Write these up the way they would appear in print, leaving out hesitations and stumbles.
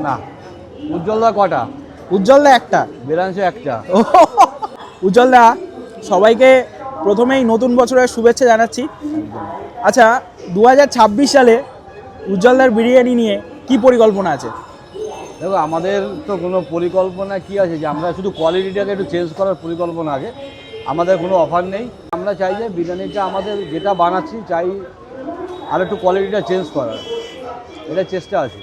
না, উজ্জ্বলদা কটা? উজ্জ্বলদা একটা, বিরাংশু একটা। উজ্জ্বলদা সবাইকে প্রথমেই নতুন বছরের শুভেচ্ছা জানাচ্ছি। আচ্ছা, 2026 সালে উজ্জ্বলদার বিরিয়ানি নিয়ে কি পরিকল্পনা আছে? দেখো, আমাদের তো কোনো পরিকল্পনা কি আছে যে আমরা শুধু কোয়ালিটিটাকে একটু চেঞ্জ করার পরিকল্পনা আছে। আমাদের কোনো অফার নেই। আমরা চাই যে বিরিয়ানিটা আমাদের যেটা বানাচ্ছি চাই আর একটু কোয়ালিটিটা চেঞ্জ করার, এটা চেষ্টা আছে।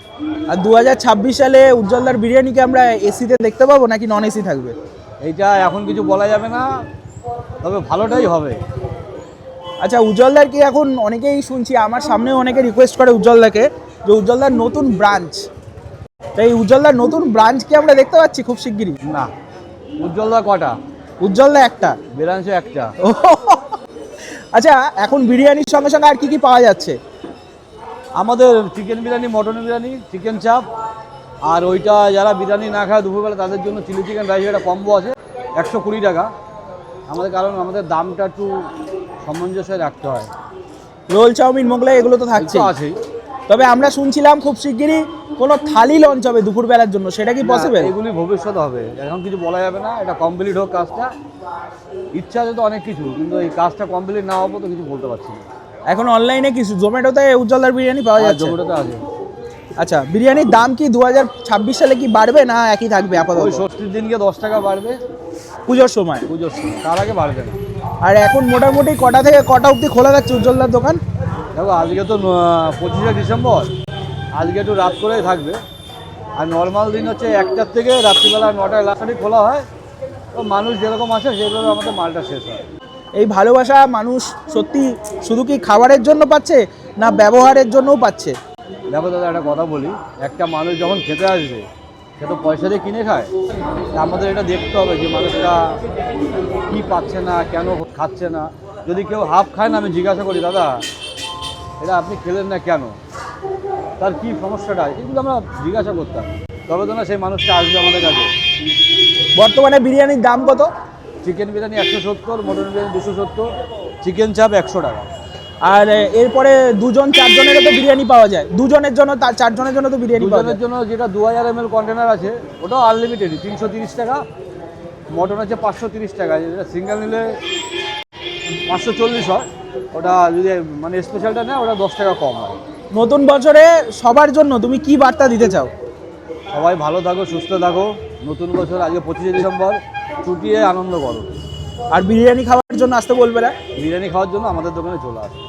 আর 2026 সালে উজ্জ্বলদার বিরিয়ানিকে আমরা এসিতে দেখতে পাবো নাকি নন এসি থাকবে? এইটা এখন কিছু বলা যাবে না, তবে ভালোটাই হবে। আচ্ছা, উজ্জ্বলদার কি এখন অনেকেই শুনছি, আমার সামনেও অনেকে রিকোয়েস্ট করে উজ্জ্বলদাকে যে উজ্জ্বলদার নতুন ব্রাঞ্চ, তাই উজ্জ্বলদার নতুন ব্রাঞ্চ কি আমরা দেখতে পাচ্ছি খুব শিগগিরই? না, উজ্জ্বলদা কটা? উজ্জ্বলদা একটা, বিরাংশু একটা। আচ্ছা, এখন বিরিয়ানির সঙ্গে সঙ্গে আর কি কি পাওয়া যাচ্ছে? আমাদের chicken biryani, mutton biryani, chicken চাপ, আর ওইটা যারা বিরিয়ানি না খায় দুপুরবেলা তাদের জন্য চিলি চিকেন রাইস একটা কম্বো আছে 120 টাকা আমাদের, কারণ আমাদের দামটা একটু সামঞ্জস্য রাখতে হয়। রোল, চাউমিন, মোগলাই এগুলো তো থাকছে আছেই। তবে আমরা শুনছিলাম খুব শিগগিরই কোনো থালি লঞ্চ হবে দুপুরবেলার জন্য, সেটা কি পসিবল? এগুলি ভবিষ্যৎ হবে, এখন কিছু বলা যাবে না। এটা কমপ্লিট হোক কাজটা, ইচ্ছা আছে তো অনেক কিছু, কিন্তু এই কাজটা কমপ্লিট না হবো তো কিছু বলতে পারছি না। এখন অনলাইনে কিছু জোম্যাটোতে উজ্জ্বলদার বিরিয়ানি পাওয়া যাচ্ছে? জোম্যাটোতে আছে। আচ্ছা, বিরিয়ানির দাম কি 2026 সালে কি বাড়বে না একই থাকবে আপাতত? ওই ষষ্ঠীর দিনকে 10 টাকা বাড়বে, পুজোর সময়। তার আগে বাড়বে না। আর এখন মোটামুটি কটা থেকে কটা অবধি খোলা যাচ্ছে উজ্জ্বলদার দোকান? দেখো, আজকে তো 25শে ডিসেম্বর, আজকে একটু রাত করেই থাকবে। আর নর্মাল দিন হচ্ছে 1টার থেকে রাত্রিবেলা 9টায় লাস্টারি খোলা হয়। তো মানুষ যেরকম আসে সেভাবে আমাদের মালটা শেষ হয়। এই ভালোবাসা মানুষ সত্যি শুধু কি খাবারের জন্য পাচ্ছে না ব্যবহারের জন্যও পাচ্ছে? দেখো দাদা, একটা কথা বলি, একটা মানুষ যখন খেতে আসবে সে তো পয়সা দিয়ে কিনে খায়। আমাদের এটা দেখতে হবে যে মানুষটা কি পাচ্ছে না, কেন খাচ্ছে না। যদি কেউ হাফ খায় না, আমি জিজ্ঞাসা করি, দাদা এটা আপনি খেলেন না কেন, তার কি সমস্যাটা, এগুলো আমরা জিজ্ঞাসা করতাম, তবে তো না সেই মানুষটা আসবে আমাদের কাছে। বর্তমানে বিরিয়ানির দাম কত? Chicken biryani 170, mutton biryani 270, chicken চাপ 100 টাকা। আর এরপরে 2-4 জনেরও তো বিরিয়ানি পাওয়া যায়, 2 জনের জন্য, 4 জনের জন্য তো বিরিয়ানি পাওয়া যায়। জন্য যেটা 2000 ml কন্টেনার আছে ওটাও আনলিমিটেড 330 টাকা। মটন আছে 530 টাকা, যেটা সিঙ্গেল নিলে 540 হয়। ওটা যদি মানে স্পেশালটা নেয় ওটা 10 টাকা কম হয়। নতুন বছরে সবার জন্য তুমি কি বার্তা দিতে চাও? সবাই ভালো থাকো, সুস্থ থাকো। নতুন বছর আজকে 25শে ডিসেম্বর, ছুটিয়ে আনন্দ করো। আর বিরিয়ানি খাওয়ার জন্য আসতে বলবে না? বিরিয়ানি খাওয়ার জন্য আমাদের দোকানে চলে আসো।